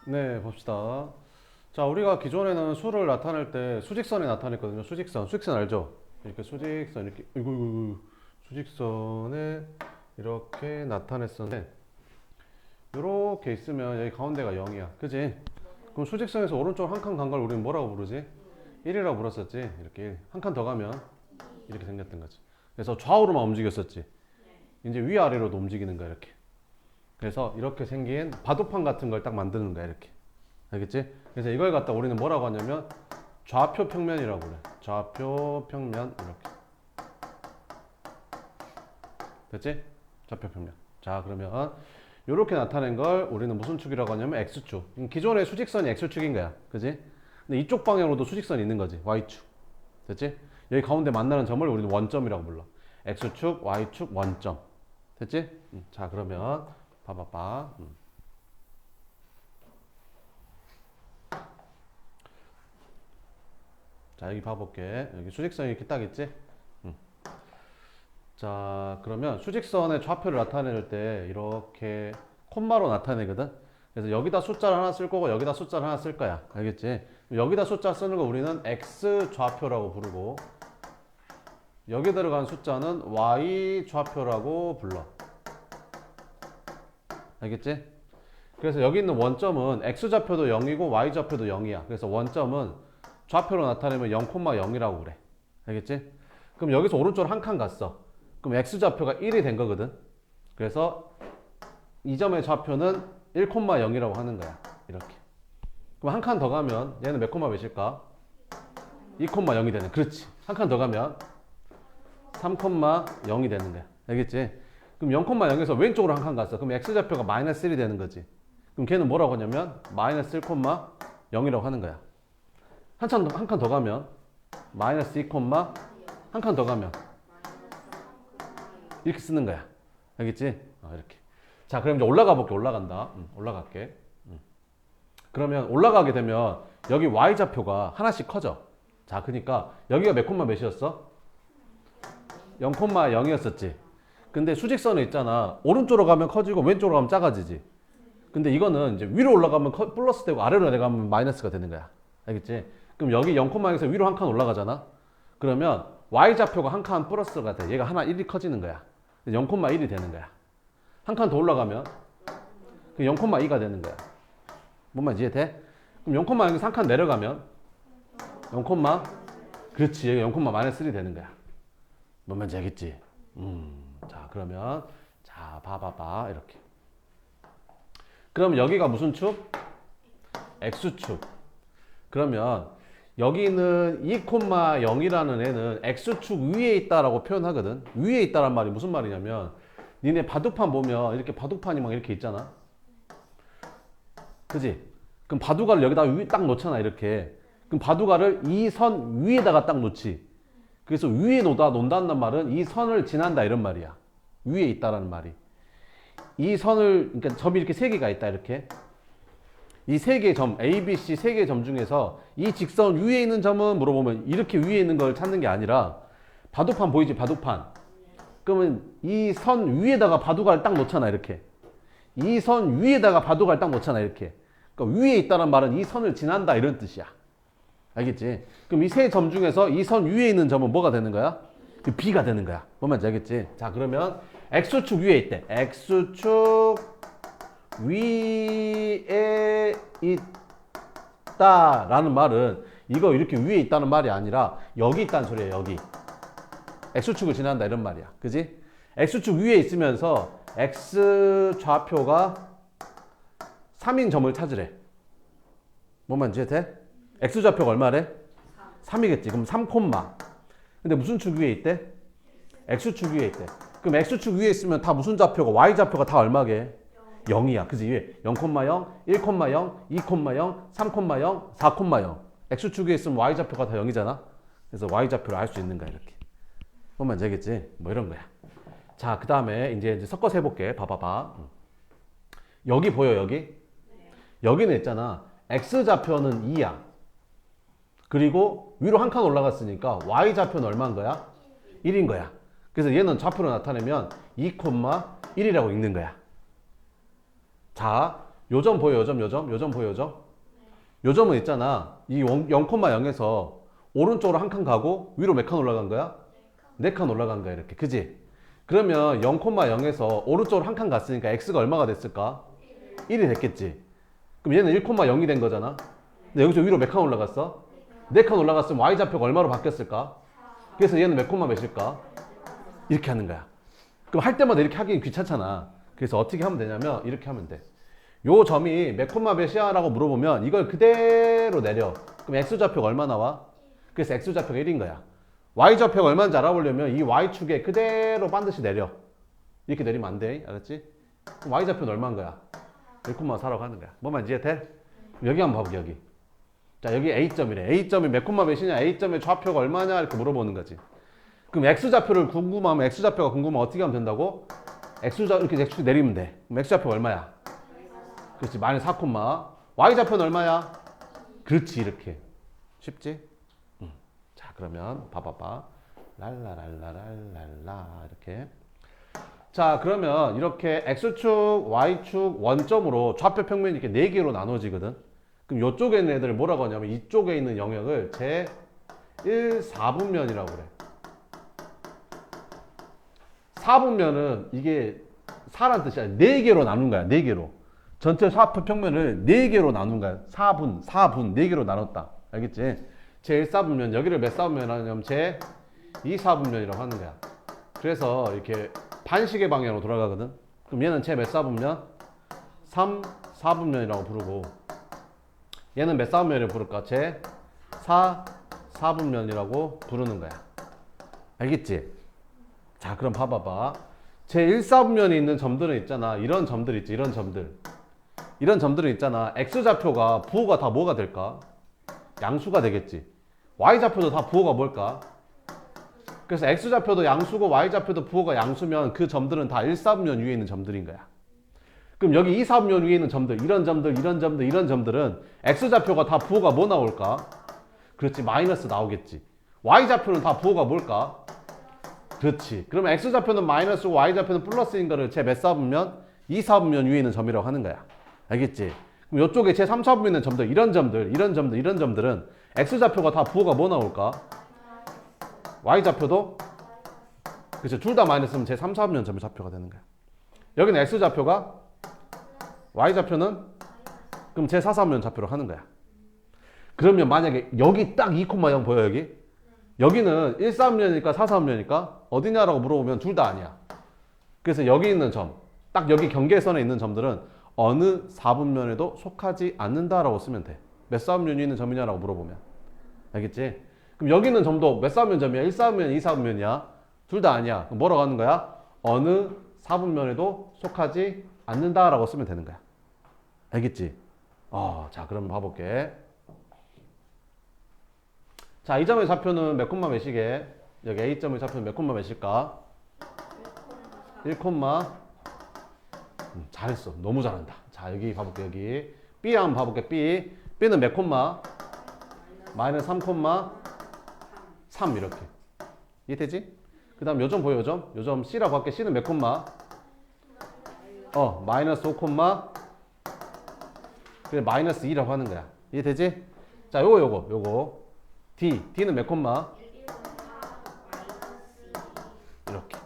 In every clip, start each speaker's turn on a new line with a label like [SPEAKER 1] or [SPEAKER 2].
[SPEAKER 1] 네, 봅시다. 자, 우리가 기존에는 수를 나타낼 때 수직선에 나타냈거든요. 수직선 알죠? 이렇게 수직선, 이렇게, 이거, 수직선에 이렇게 나타냈었는데, 이렇게 있으면 여기 가운데가 0이야. 그지? 그럼 수직선에서 오른쪽 한 칸 간 걸 우리는 뭐라고 부르지? 1이라고 불렀었지? 이렇게 1. 한 칸 더 가면 이렇게 생겼던 거지. 그래서 좌우로만 움직였었지. 이제 위아래로도 움직이는 거야, 이렇게. 그래서 이렇게 생긴 바둑판 같은 걸 딱 만드는 거야, 이렇게. 알겠지? 그래서 이걸 갖다 우리는 뭐라고 하냐면 좌표 평면이라고 그래. 좌표 평면 이렇게. 됐지? 좌표 평면. 자, 그러면 이렇게 나타낸 걸 우리는 무슨 축이라고 하냐면 X축. 기존의 수직선이 X축인 거야. 그지? 근데 이쪽 방향으로도 수직선이 있는 거지. Y축. 됐지? 여기 가운데 만나는 점을 우리는 원점이라고 불러. X축, Y축, 원점. 됐지? 자, 그러면 봐봐봐. 자, 여기 봐볼게. 여기 수직선이 이렇게 딱 있지? 자, 그러면 수직선의 좌표를 나타낼 때 이렇게 콤마로 나타내거든? 그래서 여기다 숫자를 하나 쓸 거고 여기다 숫자를 하나 쓸 거야. 알겠지? 여기다 숫자 쓰는 거 우리는 X 좌표라고 부르고 여기 들어간 숫자는 Y 좌표라고 불러. 알겠지? 그래서 여기 있는 원점은 X 좌표도 0이고 Y 좌표도 0이야. 그래서 원점은 좌표로 나타내면 0,0이라고 그래. 알겠지? 그럼 여기서 오른쪽으로 한 칸 갔어. 그럼 X좌표가 1이 된 거거든. 그래서 이 점의 좌표는 1,0이라고 하는 거야. 이렇게. 그럼 한 칸 더 가면 얘는 몇 콤마 몇일까? 2,0이 되는. 그렇지. 한 칸 더 가면 3,0이 되는 거야. 알겠지? 그럼 0,0에서 왼쪽으로 한 칸 갔어. 그럼 X좌표가 마이너스 1이 되는 거지. 그럼 걔는 뭐라고 하냐면 마이너스 1,0이라고 하는 거야. 한 칸 더 가면 마이너스 2, 한 칸 더 가면 이렇게 쓰는 거야. 알겠지? 이렇게. 자, 그럼 이제 올라가 볼게. 올라간다. 올라갈게. 그러면 올라가게 되면 여기 Y좌표가 하나씩 커져. 자, 그러니까 여기가 몇 콤마 몇이었어? 0,0이었었지. 근데 수직선에 있잖아. 오른쪽으로 가면 커지고 왼쪽으로 가면 작아지지. 근데 이거는 이제 위로 올라가면 플러스 되고 아래로 내려가면 마이너스가 되는 거야. 알겠지? 그럼 여기 0,0에서 위로 한 칸 올라가잖아. 그러면 Y좌표가 한 칸 플러스가 돼. 얘가 하나 1이 커지는 거야. 0,1이 되는 거야. 한 칸 더 올라가면 0,2가 되는 거야. 뭔 말인지 이해돼? 그럼 0,0에서 한 칸 내려가면 0, 그렇지. 얘가 0, 마이너스 1이 되는 거야. 뭔 말인지 알겠지? 자, 그러면 자, 봐봐봐. 이렇게. 그럼 여기가 무슨 축? X축. 그러면 여기는 2,0이라는 애는 X축 위에 있다라고 표현하거든. 위에 있다란 말이 무슨 말이냐면 니네 바둑판 보면 이렇게 바둑판이 막 이렇게 있잖아. 그지? 그럼 바둑알을 여기다 딱 놓잖아, 이렇게. 그럼 바둑알을 이 선 위에다가 딱 놓지. 그래서 위에 놓는다는 말은 이 선을 지난다 이런 말이야. 위에 있다라는 말이. 이 선을, 그러니까 점이 이렇게 세 개가 있다, 이렇게. 이 세 개의 점, A, B, C 세 개의 점 중에서 이 직선 위에 있는 점은 물어보면 이렇게 위에 있는 걸 찾는 게 아니라 바둑판 보이지, 바둑판. 그러면 이 선 위에다가 바둑알을 딱 놓잖아, 이렇게. 이 선 위에다가 바둑알을 딱 놓잖아, 이렇게. 그러니까 위에 있다는 말은 이 선을 지난다 이런 뜻이야. 알겠지? 그럼 이 세 점 중에서 이 선 위에 있는 점은 뭐가 되는 거야? 그 B가 되는 거야. 뭔 말인지 알겠지? 자, 그러면 X축 위에 있대. X축 위에 있다라는 말은 이거 이렇게 위에 있다는 말이 아니라 여기 있다는 소리야. 여기. X축을 지난다 이런 말이야. 그지? X축 위에 있으면서 X 좌표가 3인 점을 찾으래. 뭔 말인지 돼? X 좌표가 얼마래? 3이겠지. 그럼 3, 근데 무슨 축 위에 있대? X축 위에 있대. 그럼 X축 위에 있으면 다 무슨 좌표가 Y 좌표가 다 얼마게? 0이야. 그지? 0, 1,0, 2,0, 3,0, 4,0. X축에 있으면 Y좌표가 다 0이잖아. 그래서 Y좌표를 알 수 있는 거야, 이렇게. 뭔 말인지 알겠지? 뭐 이런 거야. 자, 그 다음에 이제 섞어서 해볼게. 봐봐봐. 여기 보여, 여기? 여기는 있잖아. X좌표는 2야. 그리고 위로 한 칸 올라갔으니까 Y좌표는 얼마인 거야? 1인 거야. 그래서 얘는 좌표로 나타내면 2,1이라고 읽는 거야. 자, 요점 보여, 요점 보여, 요점은 있잖아. 이 0,0에서 오른쪽으로 한 칸 가고 위로 몇 칸 올라간 거야? 4칸 올라간 거야, 이렇게. 그지? 그러면 0,0에서 오른쪽으로 한 칸 갔으니까 x가 얼마가 됐을까? 1이 됐겠지. 그럼 얘는 1,0이 된 거잖아. 근데 여기서 위로 몇 칸 올라갔어? 4칸 올라갔으면 y좌표가 얼마로 바뀌었을까? 그래서 얘는 몇 콤마 몇일까? 이렇게 하는 거야. 그럼 할 때마다 이렇게 하기 귀찮잖아. 그래서 어떻게 하면 되냐면 이렇게 하면 돼. 요 점이 몇 콤마 몇이야? 라고 물어보면 이걸 그대로 내려. 그럼 x좌표가 얼마 나와? 그래서 x좌표가 1인 거야. y좌표가 얼마인지 알아보려면 이 y축에 그대로 반드시 내려. 이렇게 내리면 안 돼. 알았지? 그럼 y좌표는 얼마인 거야? 1,4라고 하는 거야. 뭐만 이해돼? 여기 한번 봐볼게, 여기. 자, 여기 A점이래. A점이 몇 콤마 몇이냐? A점의 좌표가 얼마냐? 이렇게 물어보는 거지. 그럼 X좌표를 궁금하면, X좌표가 궁금하면 어떻게 하면 된다고? 이렇게 X축 내리면 돼. 그럼 X좌표가 얼마야? 그렇지. 마이너스 4 콤마. Y좌표는 얼마야? 그렇지. 이렇게. 쉽지? 자, 그러면 봐봐봐. 랄라랄라랄랄라. 이렇게. 자, 그러면 이렇게 X축, Y축, 원점으로 좌표 평면이 이렇게 4개로 나눠지거든. 그럼 이쪽에 있는 애들을 뭐라고 하냐면 이쪽에 있는 영역을 제 1/4분면이라고 그래. 4분면은 이게 4란 뜻이야. 4개로 나눈 거야. 4개로. 전체 좌표 평면을 4개로 나눈 거야. 4분, 4개로 나눴다. 알겠지? 제 1/4분면, 여기를 몇 4분면 하냐면 제 2/4분면이라고 하는 거야. 그래서 이렇게 반시계 방향으로 돌아가거든. 그럼 얘는 제 몇 4분면? 3/4분면이라고 부르고, 얘는 몇 4분면이라고 부를까? 제 4/4분면이라고 부르는 거야. 알겠지? 자, 그럼 봐봐봐. 제 1/4분면에 있는 점들은 있잖아. 이런 점들 있지, 이런 점들. 이런 점들은 있잖아. X좌표가 부호가 다 뭐가 될까? 양수가 되겠지. Y좌표도 다 부호가 뭘까? 그래서 X좌표도 양수고 Y좌표도 부호가 양수면 그 점들은 다 1/4분면 위에 있는 점들인 거야. 그럼 여기 2/4분면 위에 있는 점들, 이런 점들, 이런 점들, 이런 점들은 X좌표가 다 부호가 뭐 나올까? 그렇지, 마이너스 나오겠지. Y좌표는 다 부호가 뭘까? 그렇지. 그러면 X좌표는 마이너스고 Y좌표는 플러스인 거를 제 몇 4분면? 2/4분면 위에 있는 점이라고 하는 거야. 알겠지? 그럼 이쪽에 제 3/4분면 있는 점들, 이런 점들, 이런 점들, 이런 점들은 X좌표가 다 부호가 뭐 나올까? Y좌표도? 그렇죠. 둘 다 마이너스면 제 3/4분면 점의 좌표가 되는 거야. 여기는 X좌표가, Y좌표는? 그럼 제 4/4분면 좌표로 하는 거야. 그러면 만약에 여기 딱 2,0 보여, 여기? 여기는 1/4분면이니까 4/4분면이니까 어디냐라고 물어보면 둘 다 아니야. 그래서 여기 있는 점, 딱 여기 경계선에 있는 점들은 어느 4분면에도 속하지 않는다라고 쓰면 돼. 몇 4분면이 있는 점이냐라고 물어보면. 알겠지? 그럼 여기 있는 점도 몇 4분면 점이야? 1/4분면, 2/4분면이야? 둘 다 아니야. 그럼 뭐라고 하는 거야? 어느 4분면에도 속하지 않는다라고 쓰면 되는 거야. 알겠지? 자, 그럼 봐볼게. 자, 이 점의 좌표는 몇 콤마 몇이게? 여기 A점의 좌표는 몇 콤마 몇일까? 1 콤마. 잘했어. 너무 잘한다. 자, 여기 봐볼게. 여기 B 한번 봐볼게. B는 몇 콤마? 마이너스 3 콤마 3 이렇게. 이해되지? 그 다음 요점 보여, 요점? 요점 C라고 할게. C는 몇 콤마? 마이너스 5 콤마. 그래, 마이너스 2라고 하는 거야. 이해되지? 자, 요거. D는 몇 콤마? 이렇게.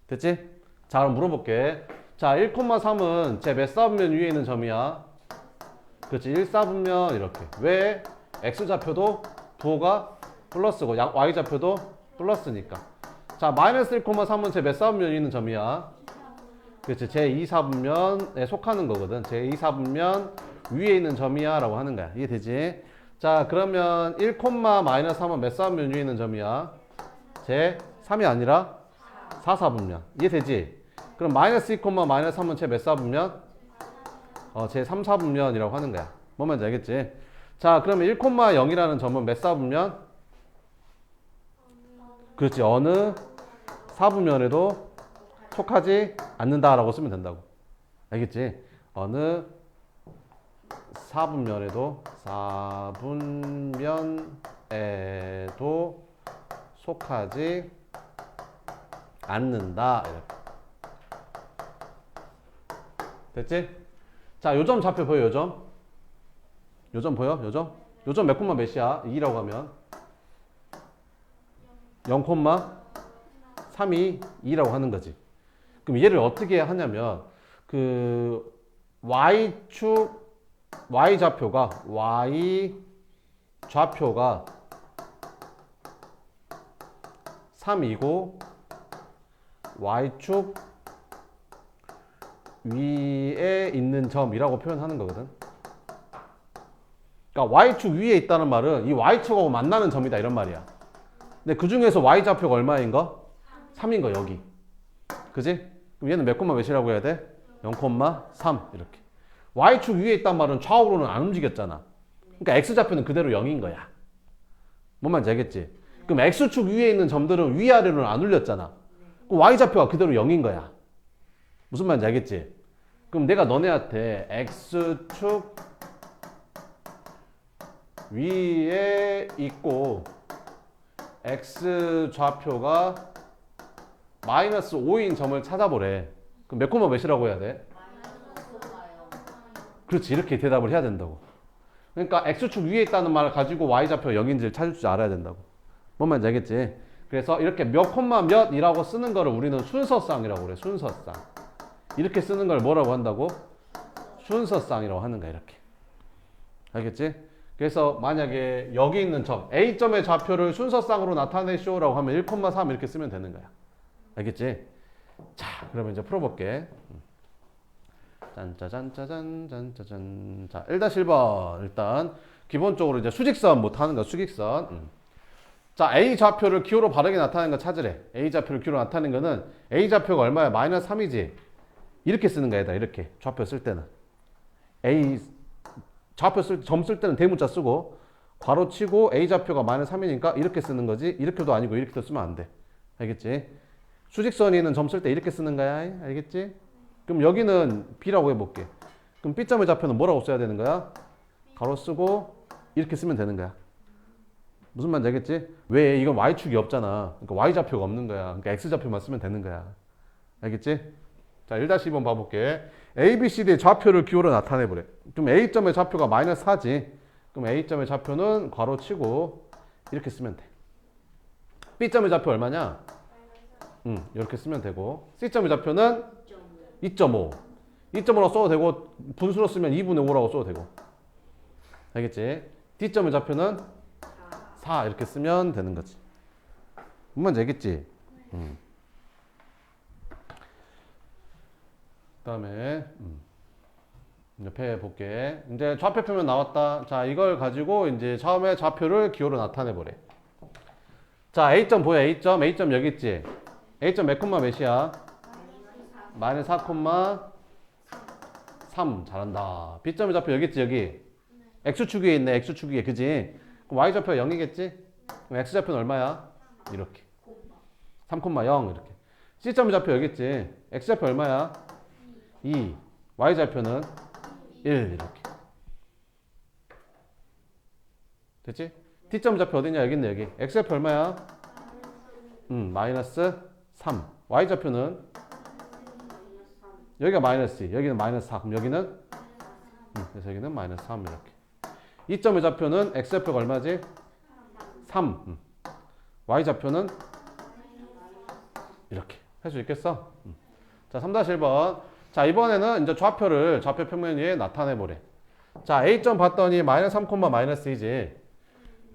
[SPEAKER 1] 됐지? 자, 그럼 물어볼게. 자, 1,3은 제 몇 4분면 위에 있는 점이야? 그렇지, 1/4분면 이렇게. 왜? X좌표도 부호가 플러스고 Y좌표도 플러스니까. 자, 마이너스 1,3은 제 몇 4분면 위에 있는 점이야? 그렇지, 제 2/4분면에 속하는 거거든. 제 2/4분면 위에 있는 점이야 라고 하는 거야. 이해되지? 자, 그러면 1, 마이너스 3은 몇 4분면 위에 있는 점이야? 제 3이 아니라 4/4분면. 이해되지? 그럼 마이너스 2, 마이너스 3은 제 몇 4분면? 제 3/4분면이라고 하는 거야. 뭔 말인지 알겠지? 자, 그러면 1, 0이라는 점은 몇 4분면? 그렇지, 어느 4분면에도 속하지 않는다라고 쓰면 된다고. 알겠지? 어느 4분면에도 속하지 않는다. 이렇게. 됐지? 자, 요점 좌표 보여, 요점? 요점 보여? 요점? 요점 몇 콤마 몇이야? 2라고 하면 0,32라고 하는 거지. 그럼 얘를 어떻게 하냐면 그 y축 y좌표가 3이고 y축 위에 있는 점이라고 표현하는 거거든. 그러니까 y축 위에 있다는 말은 이 y축하고 만나는 점이다 이런 말이야. 근데 그 중에서 y좌표가 얼마인 거? 3인 거 여기. 그지? 그럼 얘는 몇 콤마 몇이라고 해야 돼? 0,3 이렇게. y축 위에 있단 말은 좌우로는 안 움직였잖아. 그러니까 x좌표는 그대로 0인 거야. 뭔 말인지 알겠지? 그럼 x축 위에 있는 점들은 위아래로는 안 울렸잖아. 그럼 y좌표가 그대로 0인 거야. 무슨 말인지 알겠지? 그럼 내가 너네한테 x축 위에 있고 x좌표가 마이너스 5인 점을 찾아보래. 그럼 몇 콤마 몇이라고 해야 돼? 그렇지, 이렇게 대답을 해야 된다고. 그러니까 x축 위에 있다는 말을 가지고 y좌표 0인지를 찾을 줄 알아야 된다고. 뭔 말인지 알겠지? 그래서 이렇게 몇 콤마 몇이라고 쓰는 거를 우리는 순서쌍이라고 그래. 순서쌍. 이렇게 쓰는 걸 뭐라고 한다고? 순서쌍이라고 하는 거야. 이렇게. 알겠지? 그래서 만약에 여기 있는 점 A점의 좌표를 순서쌍으로 나타내쇼라고 하면 1,3 이렇게 쓰면 되는 거야. 알겠지? 자, 그러면 이제 풀어볼게. 짠짜잔짜잔 짠짜잔. 자, 1-1번 일단 기본적으로 이제 수직선 못 하는 거 수직선. 자, A 좌표를 기호로 바르게 나타내는 거 찾으래. A 좌표를 기호로 나타내는 거는 A 좌표가 얼마야? 마이너스 3이지. 이렇게 쓰는 거야. 이렇게 좌표 쓸 때는 A 좌표 점 쓸 때는 대문자 쓰고 괄호 치고 A 좌표가 마이너스 3이니까 이렇게 쓰는 거지. 이렇게도 아니고 이렇게도 쓰면 안 돼. 알겠지? 수직선이 있는 점 쓸 때 이렇게 쓰는 거야. 알겠지? 그럼 여기는 B라고 해볼게. 그럼 B점의 좌표는 뭐라고 써야 되는 거야? 가로 쓰고 이렇게 쓰면 되는 거야. 무슨 말인지 알겠지? 왜? 이건 Y축이 없잖아. 그러니까 Y좌표가 없는 거야. 그러니까 X좌표만 쓰면 되는 거야. 알겠지? 자, 1-2번 봐볼게. A, B, C, D의 좌표를 기호로 나타내보래. 그럼 A점의 좌표가 마이너스 4지. 그럼 A점의 좌표는 괄호 치고 이렇게 쓰면 돼. B점의 좌표 얼마냐? 이렇게 쓰면 되고. C점의 좌표는 2.5. 2.5라고 써도 되고 분수로 쓰면 2분의 5라고 써도 되고. 알겠지? D점의 좌표는 4 이렇게 쓰면 되는 거지. 뭔지 알겠지? 그 다음에 옆에 볼게. 이제 좌표 표면 나왔다. 자, 이걸 가지고 이제 처음에 좌표를 기호로 나타내 보래. 자, A점 보여. A점 여기 있지. A점 몇 콤마 몇이야? 마이너스 4,3. 잘한다. B점의 좌표 여기 있지. 여기 X축 위에 있네. X축 위에. 그지? 그럼 Y좌표 0이겠지? 그럼 X좌표는 얼마야? 이렇게 3,0 이렇게. C점의 좌표 여기 있지. X좌표 얼마야? 2. Y좌표는 1 이렇게. 됐지? T점 좌표 어디냐? 여기 있네. 여기. X좌표 얼마야? 마이너스 3. Y좌표는 여기가 마이너스 2. 여기는 마이너스 4. 그럼 여기는 그래서 여기는 마이너스 3 이렇게. E점의 좌표는 X좌표가 얼마지? 3. Y좌표는 이렇게. 할 수 있겠어? 자, 3-1번. 자, 이번에는 이제 좌표 평면 위에 나타내 보래. 자, A점 봤더니 마이너스 3, 마이너스 2지.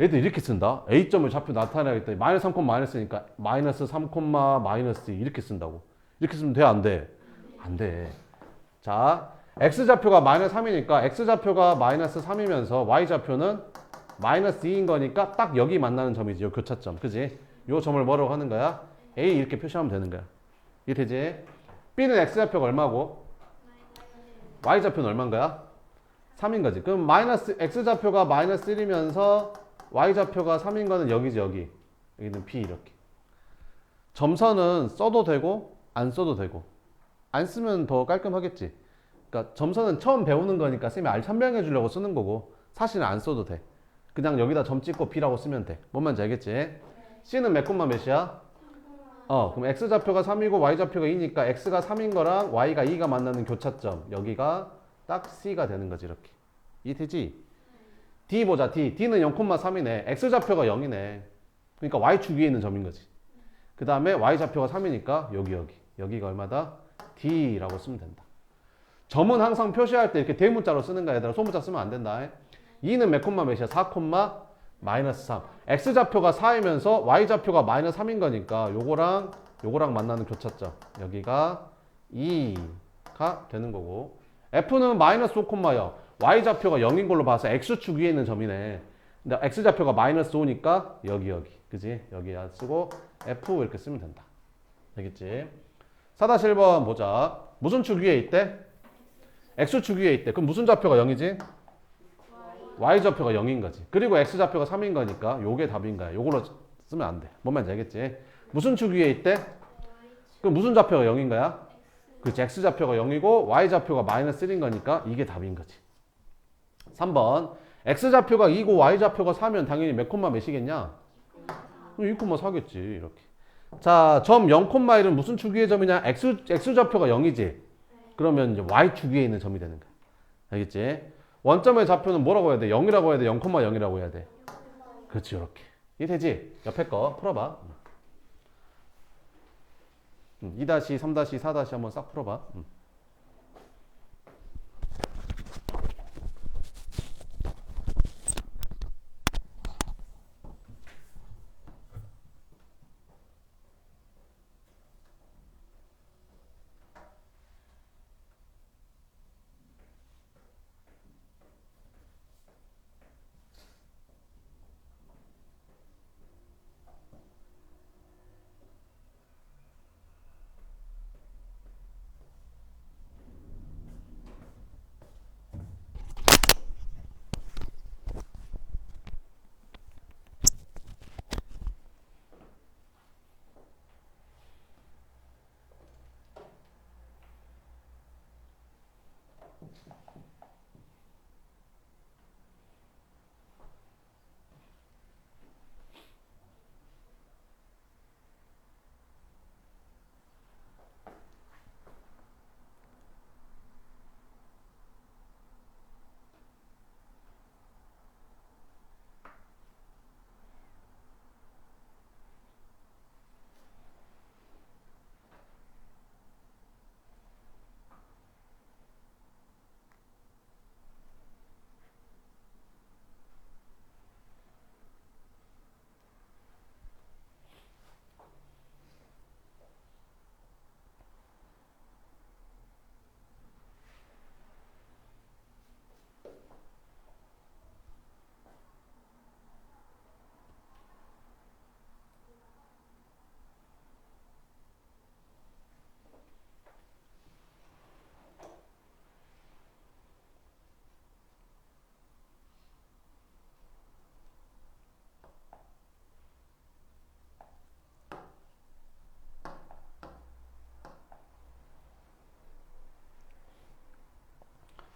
[SPEAKER 1] 얘들 이렇게 쓴다. A점을 좌표 나타내야겠다. 마이너스 3, 마이너스니까 마이너스 3, 마이너스 2 이렇게 쓴다고. 이렇게 쓰면 돼, 안 돼? 안 돼. 자, X좌표가 마이너스 3이니까 X좌표가 마이너스 3이면서 Y좌표는 마이너스 2인 거니까 딱 여기 만나는 점이지. 요 교차점. 그지? 요 점을 뭐라고 하는 거야? A 이렇게 표시하면 되는 거야. 이게 되지? B는 X좌표가 얼마고? Y좌표는 얼마인 거야? 3인 거지. 그럼 마이너스 X좌표가 마이너스 1이면서 Y좌표가 3인 거는 여기지. 여기. 여기는 B 이렇게. 점선은 써도 되고 안 써도 되고. 안 쓰면 더 깔끔하겠지. 그러니까 점선은 처음 배우는 거니까 쌤이 알 설명해 주려고 쓰는 거고 사실은 안 써도 돼. 그냥 여기다 점 찍고 B라고 쓰면 돼. 뭔 말인지 알겠지? C는 몇 콤마 몇이야? 그럼 X좌표가 3이고 Y좌표가 2니까 X가 3인 거랑 Y가 2가 만나는 교차점 여기가 딱 C가 되는 거지 이렇게. 이해되지? D 보자. D는 0,3이네. X좌표가 0이네. 그러니까 Y축 위에 있는 점인 거지. 그 다음에 Y좌표가 3이니까 여기가 얼마다? D라고 쓰면 된다. 점은 항상 표시할 때 이렇게 대문자로 쓰는 거야. 얘들아 소문자 쓰면 안 된다. 2는 몇 콤마 몇이야? 4 콤마 마이너스 3. X좌표가 4이면서 Y좌표가 마이너스 3인 거니까 요거랑 만나는 교차점. 여기가 2가 되는 거고. F는 마이너스 5 콤마 0. Y좌표가 0인 걸로 봐서 X축 위에 있는 점이네. 근데 X좌표가 마이너스 5니까 여기. 그지? 여기다 쓰고 F 이렇게 쓰면 된다. 되겠지? 4-1번 보자. 무슨 축 위에 있대? X축 위에 있대. 그럼 무슨 좌표가 0이지? Y좌표가 0인 거지. 그리고 X좌표가 3인 거니까 요게 답인 거야. 요걸로 쓰면 안 돼. 뭔 말인지 알겠지? 무슨 축 위에 있대? 그럼 무슨 좌표가 0인 거야? 그치. X좌표가 0이고 Y좌표가 마이너스 1인 거니까 이게 답인 거지. 3번. X좌표가 2고 Y좌표가 4면 당연히 몇 콤마 몇이겠냐? 2,4겠지. 이렇게. 자, 점 0,1은 무슨 축 위의 점이냐? X좌표가 0이지. 그러면 이제 Y축 위에 있는 점이 되는 거야. 알겠지? 원점의 좌표는 뭐라고 해야 돼? 0이라고 해야 돼? 0,0이라고 해야 돼? 그렇지. 이렇게. 이해되지? 옆에 거 풀어봐. 2-, 3-, 4- 한번 싹 풀어봐.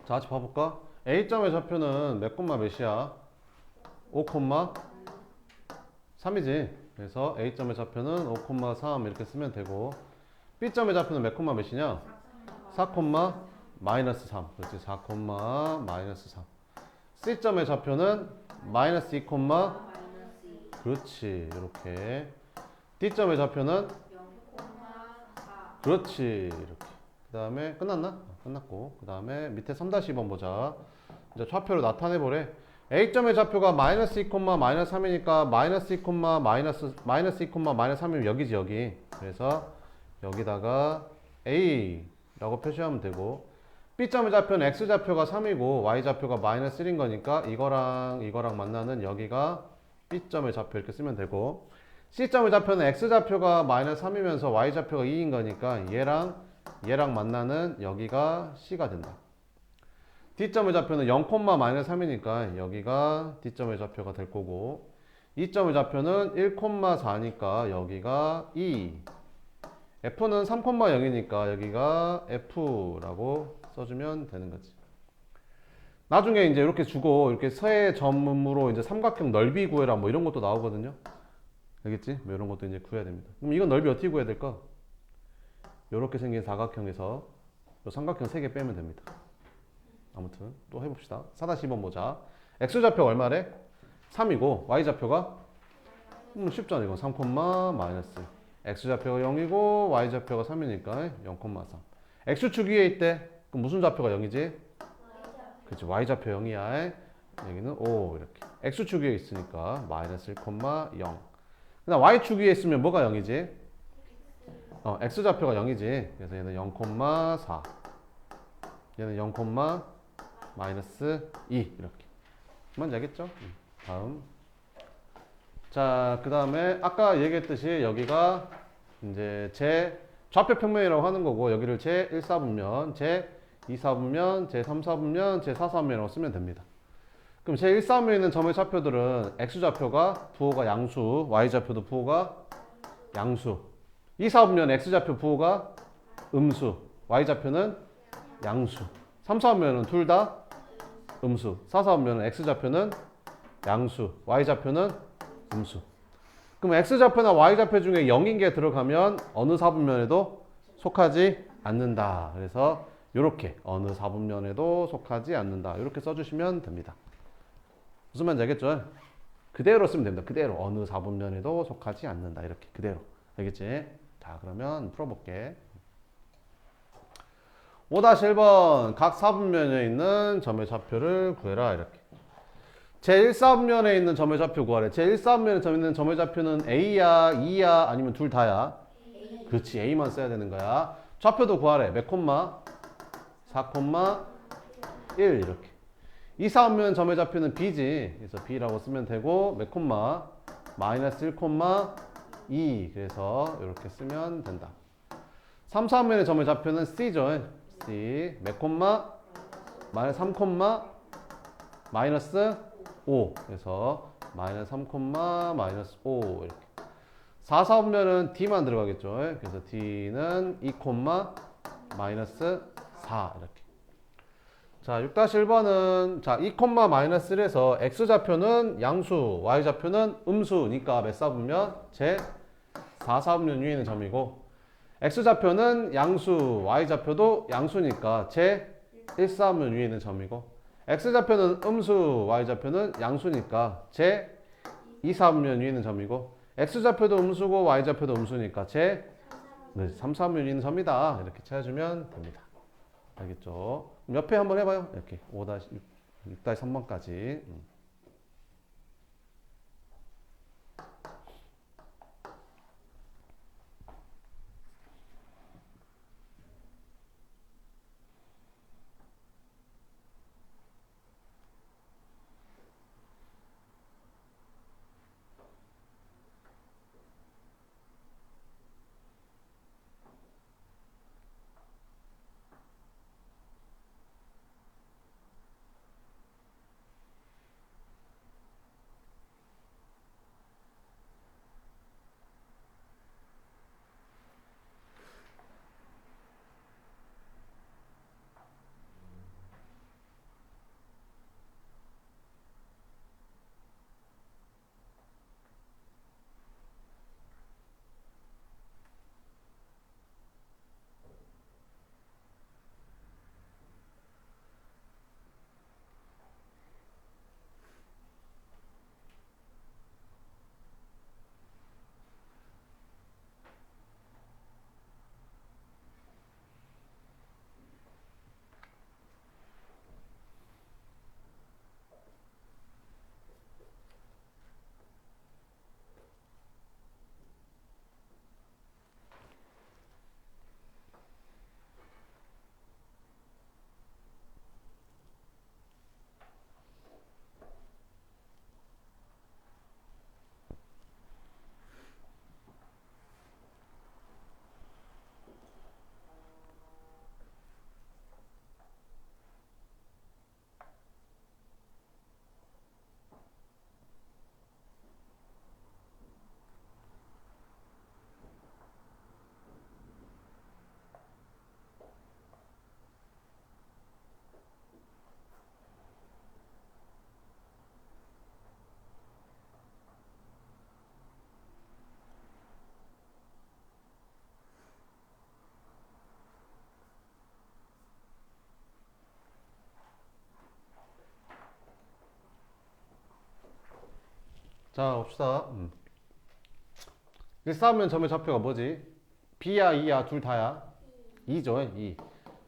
[SPEAKER 1] 자, 같이 봐볼까? A점의 좌표는 몇 콤마 몇이야? 5 콤마 3이지. 그래서 A점의 좌표는 5 콤마 3 이렇게 쓰면 되고, B점의 좌표는 몇 콤마 몇이냐? 4 콤마 마이너스 3. 그렇지. 4 콤마 마이너스 3. C점의 좌표는 마이너스 2 콤마, 그렇지. 이렇게. D점의 좌표는, 그렇지. 이렇게. 그 다음에 끝났나? 끝났고. 그 다음에 밑에 3-2번 보자. 이제 좌표로 나타내보래. A점의 좌표가 마이너스 2 콤마 마이너스 3이니까 마이너스 2 콤마 마이너스 2 콤마 마이너스 3이면 여기지, 여기. 그래서 여기다가 A라고 표시하면 되고, B점의 좌표는 X좌표가 3이고 Y좌표가 마이너스 1인 거니까 이거랑 만나는 여기가 B점의 좌표 이렇게 쓰면 되고, C점의 좌표는 X좌표가 마이너스 3이면서 Y좌표가 2인 거니까 얘랑 만나는 여기가 C가 된다. D점의 좌표는 0, 마이너스 3이니까 여기가 D점의 좌표가 될 거고, E점의 좌표는 1, 4니까 여기가 E. F는 3, 0이니까 여기가 F라고 써주면 되는 거지. 나중에 이제 이렇게 주고 이렇게 세 점으로 이제 삼각형 넓이 구해라 뭐 이런 것도 나오거든요. 알겠지? 뭐 이런 것도 이제 구해야 됩니다. 그럼 이건 넓이 어떻게 구해야 될까? 이렇게 생긴 사각형에서 요 삼각형 3개 빼면 됩니다. 아무튼 또 해봅시다. 4-2번 보자. x좌표가 얼마래? 3이고 y좌표가 쉽잖아. 이건 3, 마이너스. x좌표가 0이고 y좌표가 3이니까 0,3. x축 위에 있대. 그럼 무슨 좌표가 0이지? 그치, y좌표 0이야. 여기는 5 이렇게. x축 위에 있으니까 마이너스 1,0. 그다음 y축 위에 있으면 뭐가 0이지? x좌표가 0이지. 그래서 얘는 0,4. 얘는 0, 마이너스 2 이렇게. 뭔지 알겠죠? 다음. 자, 그 다음에 아까 얘기했듯이 여기가 이제 제 좌표 평면이라고 하는 거고 여기를 제 1사분면, 제 2사분면, 제 3사분면, 제 4사분면이라고 쓰면 됩니다. 그럼 제 1사분면에 있는 점의 좌표들은 x좌표가 부호가 양수, y좌표도 부호가 양수. 2사분면 x좌표 부호가 음수, y좌표는 양수. 3사분면은 둘 다 음수. 4사분면은 x좌표는 양수, y좌표는 음수. 그럼 x좌표나 y좌표 중에 0인 게 들어가면 어느 사분면에도 속하지 않는다. 그래서 이렇게 어느 사분면에도 속하지 않는다. 이렇게 써주시면 됩니다. 무슨 말인지 알겠죠? 그대로 쓰면 됩니다. 그대로 어느 사분면에도 속하지 않는다. 이렇게 그대로. 알겠지? 자, 그러면 풀어볼게. 5-1번 각 사분면에 있는 점의 좌표를 구해라. 이렇게. 제1사분면에 있는 점의 좌표 구하래. 제1사분면에 있는 점의 좌표는 A야, E야, 아니면 둘 다야? A. 그렇지, A만 써야 되는 거야. 좌표도 구하래. 몇 콤마? 4,1 이렇게. 2사분면 점의 좌표는 B지. 그래서 B라고 쓰면 되고 몇 콤마? 마이너스 1,2. 그래서 이렇게 쓰면 된다. 3사분면의 점의 좌표는 C죠. C. 몇 콤마? 마이너스 3, 마이너스 5. 그래서 마이너스 3, 마이너스 5 이렇게. 4사분면은 D만 들어가겠죠. 그래서 D는 2, 마이너스 4 이렇게. 자, 6-1번은 자, 2, 마이너스 1에서 x좌표는 양수, y좌표는 음수니까 몇 사분면? 제 4사분면 위에 있는 점이고 x좌표는 양수, y좌표도 양수니까 제 1사분면 위에 있는 점이고 x좌표는 음수, y좌표는 양수니까 제 2사분면 위에 있는 점이고 x좌표도 음수고 y좌표도 음수니까 제 3사분면 위에 있는 점이다. 이렇게 찾아주면 됩니다. 알겠죠? 옆에 한번 해봐요. 이렇게 6-3번까지. 자, 봅시다. 1, 4면 점의 좌표가 뭐지? B야, 2야, 둘 다야? 2죠, 2.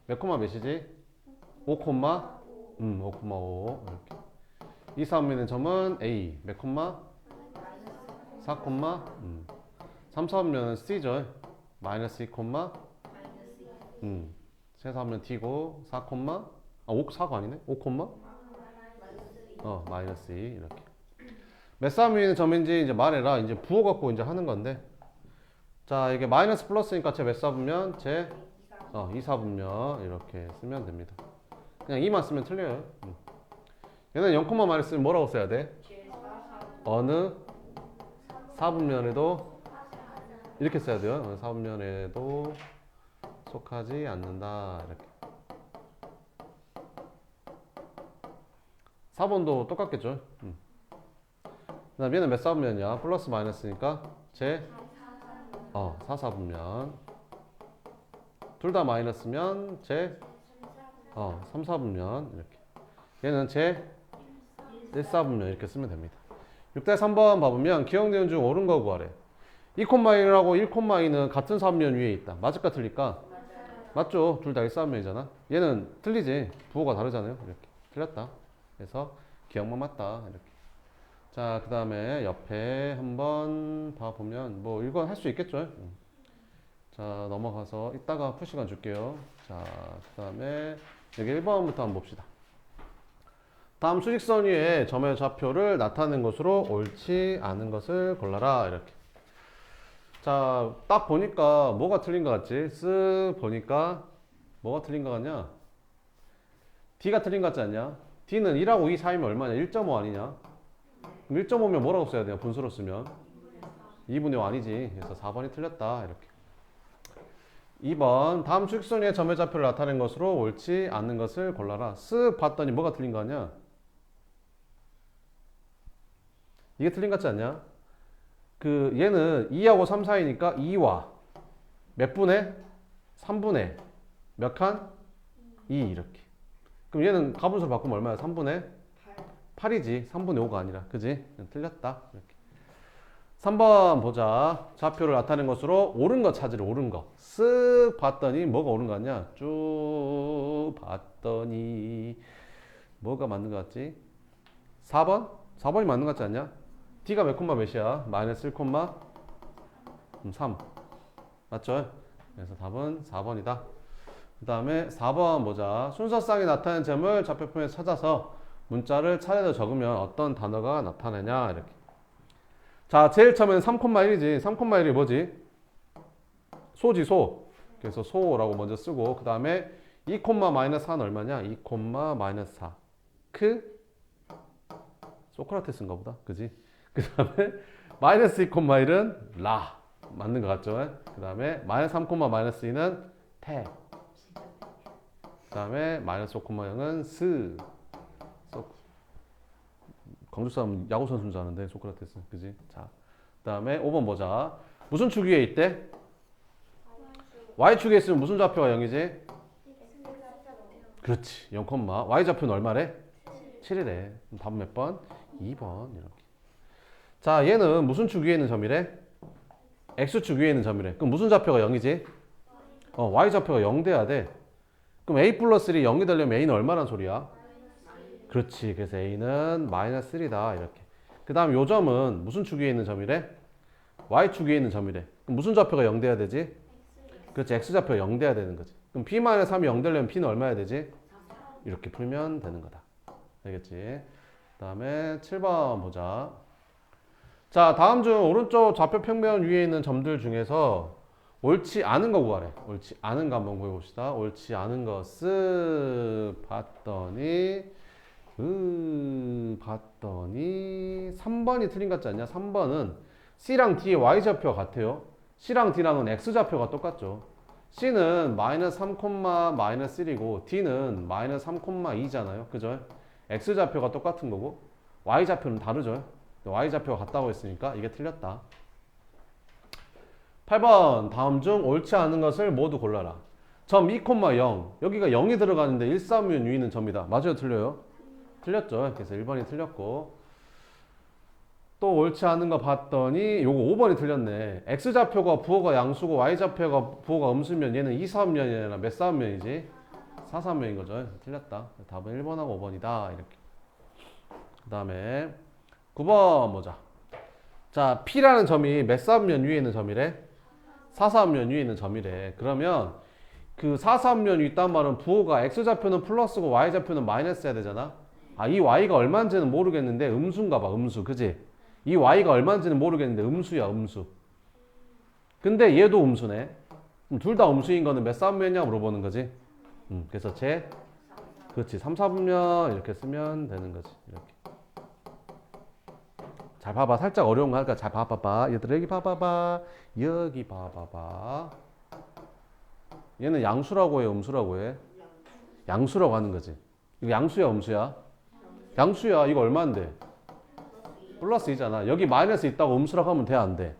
[SPEAKER 1] 몇 콤마 몇이지? 5 콤마? 5,5 이렇게. 2, 3면의 점은 A. 몇 콤마? 4 콤마? 3, 4면은 C죠. 마이너스 2 콤마? 세 3면 D고 4 콤마? 5, 4가 아니네? 5 콤마? 마이너스 2 이렇게. 몇 3위는 점인지 이제 말해라. 이제 부호 갖고 이제 하는 건데. 자, 이게 마이너스 플러스니까 제 몇 사분면? 제 2 사분면 이렇게 쓰면 됩니다. 그냥 2만 쓰면 틀려요. 얘는 0, 마이너스 쓰면 뭐라고 써야 돼? 어느 4분면에도 이렇게 써야 돼요. 어느 4분면에도 속하지 않는다. 이렇게. 4번도 똑같겠죠. 그 다음 얘는 몇 사분면이야? 플러스 마이너스니까 제 4, 4분면. 둘 다 마이너스면 제 3, 4분면 이렇게. 얘는 제 1, 4분면 이렇게 쓰면 됩니다. 6대 3번 봐보면 기억 내용 중 옳은 거 구하래. 2,1하고 1,2는 같은 4분면 위에 있다. 맞을까 틀릴까? 맞죠? 둘 다 1, 4분면이잖아. 얘는 틀리지. 부호가 다르잖아요. 이렇게. 틀렸다. 그래서 기억만 맞다. 이렇게. 자, 그 다음에 옆에 한번 봐보면 뭐 이건 할 수 있겠죠? 자, 넘어가서 이따가 풀 시간 줄게요. 자, 그 다음에 여기 1번부터 한번 봅시다. 다음 수직선 위에 점의 좌표를 나타낸 것으로 옳지 않은 것을 골라라. 이렇게. 자, 딱 보니까 뭐가 틀린 것 같지? 쓱 보니까 뭐가 틀린 것 같냐? D가 틀린 것 같지 않냐? D는 1하고 2 사이면 얼마냐? 1.5 아니냐? 그럼 1.5면 뭐라고 써야 돼요? 분수로 쓰면 2분의 5 아니지. 그래서 4번이 틀렸다. 이렇게. 2번 다음 수직선 위에 점의 좌표를 나타낸 것으로 옳지 않는 것을 골라라. 쓱 봤더니 뭐가 틀린 거 아니야? 이게 틀린 것 같지 않냐? 그 얘는 2하고 3 사이니까 2와 몇 분의? 3분의 몇 칸? 2 이렇게. 그럼 얘는 가분수로 바꾸면 얼마야? 3분의 8이지. 3분의 5가 아니라. 그지? 틀렸다. 이렇게. 3번 보자. 좌표를 나타낸 것으로 옳은 거 찾으래. 옳은 거. 쓱 봤더니 뭐가 옳은 거 같냐? 쭉 봤더니 뭐가 맞는 거 같지? 4번? 4번이 맞는 거 같지 않냐? D가 몇 콤마 몇이야? 마이너스 1 콤마 3. 맞죠? 그래서 답은 4번이다. 그 다음에 4번 보자. 순서상에 나타낸 점을 좌표표에서 찾아서 문자를 차례로 적으면 어떤 단어가 나타나냐? 이렇게. 자, 제일 처음에는 3,1이지. 3,1이 뭐지? 소지, 소. 그래서 소라고 먼저 쓰고, 그 다음에 2, 마이너스 4는 얼마냐? 2, 마이너스 4. 소크라테스인가 보다. 그지? 그 다음에 마이너스 2, 1은 라. 맞는 것 같죠? 그 다음에 마이너스 3, 마이너스 2는 태. 그 다음에 마이너스 5, 0은 스. 광주 사람 야구 선수인 줄 아는데 소크라테스. 그지? 자, 그 다음에 5번 보자. 무슨 축 위에 있대? Y축에 있으면 무슨 좌표가 0이지? 그렇지. 0, Y좌표는 얼마래? 7이래. 답은 몇 번? 2번. 이렇게. 자, 얘는 무슨 축 위에 있는 점이래? X축 위에 있는 점이래. 그럼 무슨 좌표가 0이지? Y좌표가 0 돼야 돼. 그럼 A 플러스 1이 0이 되려면 A는 얼마란 소리야? 그렇지. 그래서 A는 마이너스 3다. 이렇게. 그 다음 요 점은 무슨 축 위에 있는 점이래? Y축 위에 있는 점이래. 그럼 무슨 좌표가 0 돼야 되지? 그렇지. X좌표가 0 돼야 되는 거지. 그럼 P-3이 0 되려면 P는 얼마야 되지? 이렇게 풀면 되는 거다. 알겠지? 그 다음에 7번 보자. 자, 다음 중 오른쪽 좌표 평면 위에 있는 점들 중에서 옳지 않은 거 구하래. 옳지 않은 거 한번 구해봅시다. 옳지 않은 거 쓱 봤더니 3번이 틀린 것 같지 않냐? 3번은 C랑 D의 Y좌표가 같아요. C랑 D랑은 X좌표가 똑같죠. C는 마이너스 3, 마이너스 1이고 D는 마이너스 3, 2잖아요. 그죠? X좌표가 똑같은 거고 Y좌표는 다르죠. Y좌표가 같다고 했으니까 이게 틀렸다. 8번 다음 중 옳지 않은 것을 모두 골라라. 점 2, 0 여기가 0이 들어가는데 1, 3면 위에 있는 점이다. 맞아요? 틀려요? 틀렸죠. 그래서 1번이 틀렸고 또 옳지 않은 거 봤더니 요거 5번이 틀렸네. X좌표가 부호가 양수고 Y좌표가 부호가 음수면 얘는 2, 3면이 아니라 몇 3면이지? 4, 3면인 거죠. 틀렸다. 답은 1번하고 5번이다. 이렇게. 그 다음에 9번 보자. 자, P라는 점이 몇 3면 위에 있는 점이래? 4, 3면 위에 있는 점이래. 그러면 그 4, 3면 위 있단 말은 부호가 X좌표는 플러스고 Y좌표는 마이너스 해야 되잖아. 아, 이 Y가 얼마인지는 모르겠는데 음수인가 봐. 음수. 그지? 이 Y가 얼마인지는 모르겠는데 음수야. 음수. 근데 얘도 음수네. 둘 다 음수인 거는 몇 3면이냐 물어보는 거지. 그래서 그렇지. 3, 4분면 이렇게 쓰면 되는 거지. 이렇게. 잘 봐봐. 살짝 어려운 거 하니까 잘 봐봐봐. 얘들아 여기 봐봐봐. 여기 봐봐봐. 얘는 양수라고 해, 음수라고 해? 양수라고 하는 거지. 이거 양수야, 음수야? 양수야. 이거 얼마인데? 플러스 2잖아. 여기 마이너스 있다고 음수라고 하면 돼, 안 돼?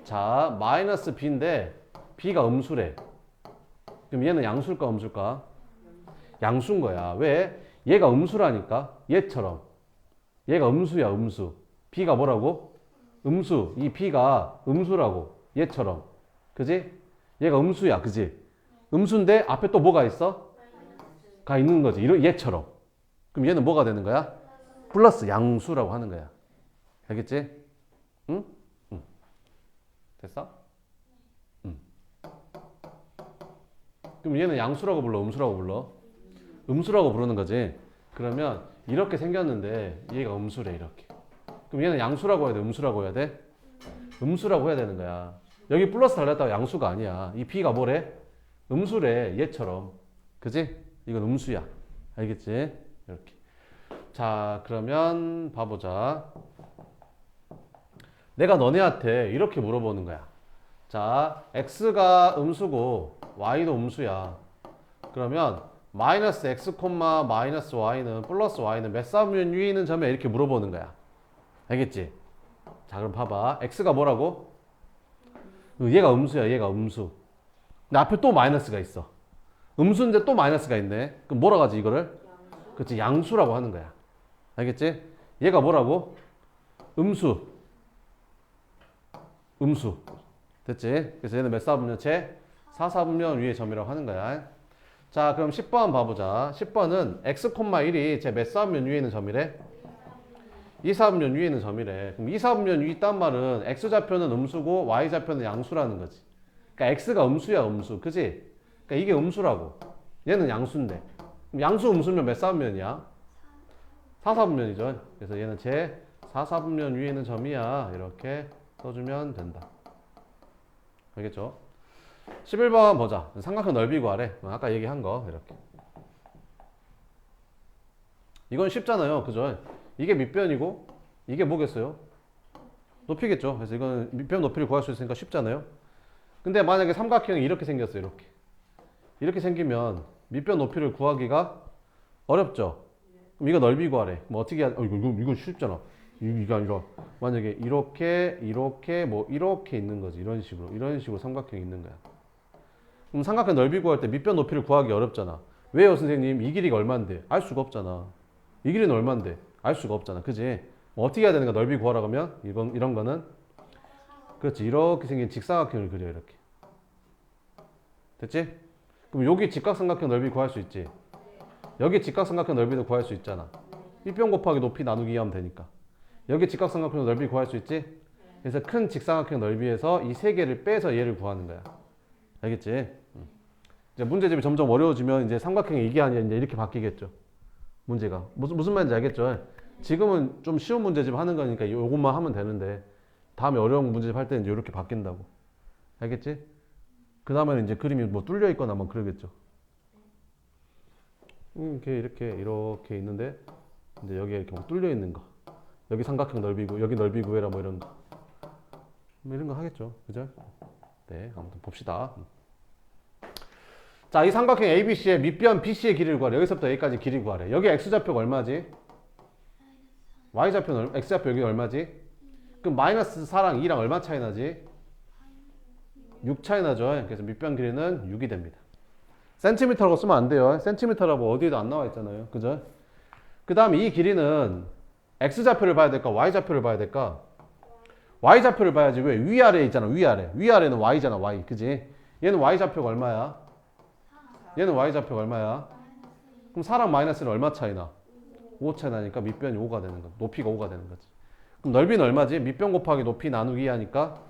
[SPEAKER 1] 자, 마이너스 b인데 b가 음수래. 그럼 얘는 양수일까, 음수일까? 양수인 거야. 왜? 얘가 음수라니까. 얘처럼. 얘가 음수야, 음수. b가 뭐라고? 음수. 이 b가 음수라고. 얘처럼. 그지? 얘가 음수야, 그지? 음수인데 앞에 또 뭐가 있어? 가 있는 거지. 얘처럼. 그럼 얘는 뭐가 되는 거야? 플러스 양수라고 하는 거야. 알겠지? 응? 응. 됐어? 응. 그럼 얘는 양수라고 불러, 음수라고 불러? 음수라고 부르는 거지. 그러면 이렇게 생겼는데 얘가 음수래, 이렇게. 그럼 얘는 양수라고 해야 돼, 음수라고 해야 돼? 음수라고 해야 되는 거야. 여기 플러스 달렸다고 양수가 아니야. 이 b가 뭐래? 음수래, 얘처럼. 그지? 이건 음수야. 알겠지? 이렇게. 자, 그러면 봐보자. 내가 너네한테 이렇게 물어보는 거야. 자, x가 음수고 y도 음수야. 그러면 마이너스 x, 마이너스 y는 플러스 y는 몇 사면 위에 있는 점에 이렇게 물어보는 거야. 알겠지? 자, 그럼 봐봐. x가 뭐라고? 얘가 음수야. 얘가 음수. 근데 앞에 또 마이너스가 있어. 음수인데 또 마이너스가 있네. 그럼 뭐라고 하지 이거를? 그렇지. 양수라고 하는 거야. 알겠지? 얘가 뭐라고? 음수. 음수. 됐지? 그래서 얘는 몇 사분면체? 4, 4분면 위에 점이라고 하는 거야. 자, 그럼 10번 봐보자. 10번은 x, 1이 제 몇 사분면 위에 있는 점이래? 2, 4분면 위에 있는 점이래. 그럼 2, 4분면 위에 있단 말은 x좌표는 음수고 y좌표는 양수라는 거지. 그러니까 x가 음수야, 음수. 그지? 그러니까 이게 음수라고. 얘는 양수인데. 그럼 양수 음수면 몇 사분면이야? 4, 4분면이죠. 그래서 얘는 제 4, 4분면 위에 있는 점이야. 이렇게 써주면 된다. 알겠죠? 11번 보자. 삼각형 넓이 구하래. 아까 얘기한 거 이렇게. 이건 쉽잖아요. 그죠? 이게 밑변이고 이게 뭐겠어요? 높이겠죠. 그래서 이건 밑변 높이를 구할 수 있으니까 쉽잖아요. 근데 만약에 삼각형이 이렇게 생겼어요. 이렇게. 이렇게 생기면 밑변 높이를 구하기가 어렵죠. 그럼 이거 넓이 구하래. 뭐 어떻게 이거 쉽잖아. 이게 아니라 만약에 이렇게 뭐 이렇게 있는 거지. 이런 식으로 삼각형이 있는 거야. 그럼 삼각형 넓이 구할 때 밑변 높이를 구하기 어렵잖아. 왜요, 선생님? 이 길이가 얼만데? 알 수가 없잖아. 이 길이는 얼만데? 알 수가 없잖아. 그지? 뭐 어떻게 해야 되는가? 넓이 구하라 그러면 이런 거는 그렇지. 이렇게 생긴 직사각형을 그려. 이렇게. 됐지? 그럼 여기 직각삼각형 넓이 구할 수 있지. 여기 직각삼각형 넓이도 구할 수 있잖아. 밑변 곱하기 높이 나누기 하면 되니까. 여기 직각삼각형 넓이 구할 수 있지? 그래서 큰 직사각형 넓이에서 이 세 개를 빼서 얘를 구하는 거야. 알겠지? 이제 문제집이 점점 어려워지면 이제 삼각형이 이게 아니라 이제 이렇게 바뀌겠죠. 문제가. 무슨 말인지 알겠죠? 지금은 좀 쉬운 문제집 하는 거니까 요것만 하면 되는데 다음에 어려운 문제집 할 때는 이제 이렇게 바뀐다고. 알겠지? 그 다음에는 이제 그림이 뭐 뚫려 있거나 뭐 그러겠죠. 이렇게 있는데 이제 여기에 이렇게 뭐 뚫려 있는 거. 여기 삼각형 넓이고 여기 넓이 구해라 뭐 이런 거. 뭐 이런 거 하겠죠. 그죠? 네, 아무튼 봅시다. 자, 이 삼각형 ABC의 밑변 BC의 길이를 구하래. 여기서부터 여기까지 길이 구하래. 여기 X좌표가 얼마지? Y좌표는 X좌표 여기 얼마지? 그럼 마이너스 4랑 2랑 얼마 차이 나지? 6 차이 나죠. 그래서 밑변 길이는 6이 됩니다. 센티미터라고 쓰면 안 돼요. 센티미터라고 어디에도 안 나와 있잖아요. 그죠? 그 다음에 이 길이는 X좌표를 봐야 될까? Y좌표를 봐야 될까? y좌표를 봐야지. 왜? 위아래 있잖아. 위아래. 위아래는 y잖아. y. 그지? 얘는 y좌표가 얼마야? 얘는 y좌표가 얼마야? 그럼 4랑 마이너스는 얼마 차이나? 5 차이 나니까 밑변이 5가 되는 거지. 높이가 5가 되는 거지. 그럼 넓이는 얼마지? 밑변 곱하기 높이 나누기 하니까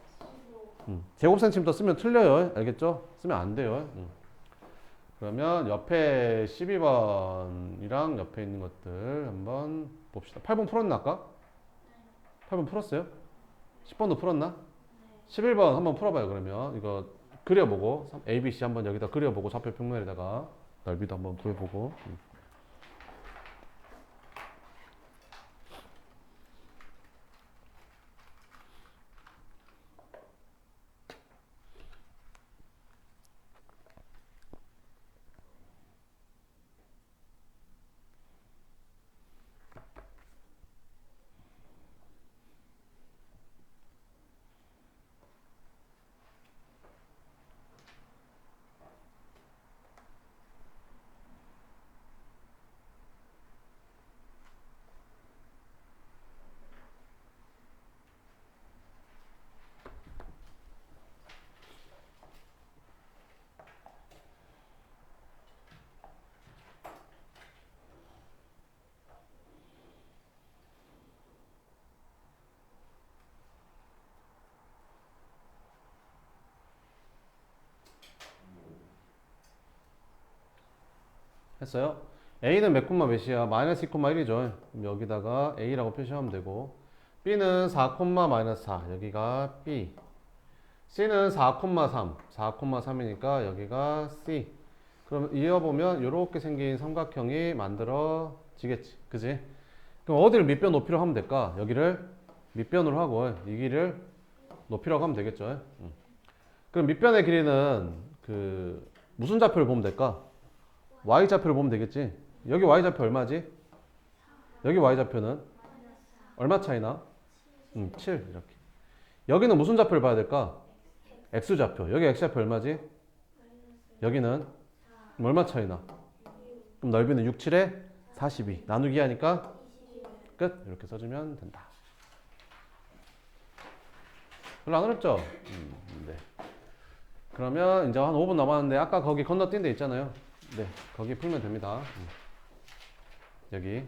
[SPEAKER 1] 제곱센티미터 쓰면 틀려요. 알겠죠? 쓰면 안 돼요. 그러면 옆에 12번이랑 옆에 있는 것들 한번 봅시다. 8번 풀었나 아까? 8번 풀었어요? 10번도 풀었나? 11번 한번 풀어봐요. 그러면 이거 그려보고 ABC 한번 여기다 그려보고 좌표 평면에다가 넓이도 한번 구해보고. 했어요? A는 몇 콤마 몇이야? 마이너스 2,1이죠. 그럼 여기다가 A라고 표시하면 되고 B는 4, 마이너스 4 여기가 B. C는 4,3 4,3이니까 여기가 C. 그럼 이어보면 이렇게 생긴 삼각형이 만들어지겠지. 그지? 그럼 어디를 밑변 높이로 하면 될까? 여기를 밑변으로 하고 이 길을 높이라고 하면 되겠죠. 그럼 밑변의 길이는 그 무슨 좌표를 보면 될까? y좌표를 보면 되겠지. 여기 y좌표 얼마지? 여기 y좌표는 얼마 차이나? 7 이렇게. 여기는 무슨 좌표를 봐야 될까? x좌표. 여기 x좌표 얼마지? 여기는 얼마 차이나? 그럼 넓이는 6, 7에 42 나누기 하니까 끝. 이렇게 써주면 된다. 별로 안 어렵죠? 네. 그러면 이제 한 5분 남았는데 아까 거기 건너뛴 데 있잖아요. 네, 거기 풀면 됩니다. 여기.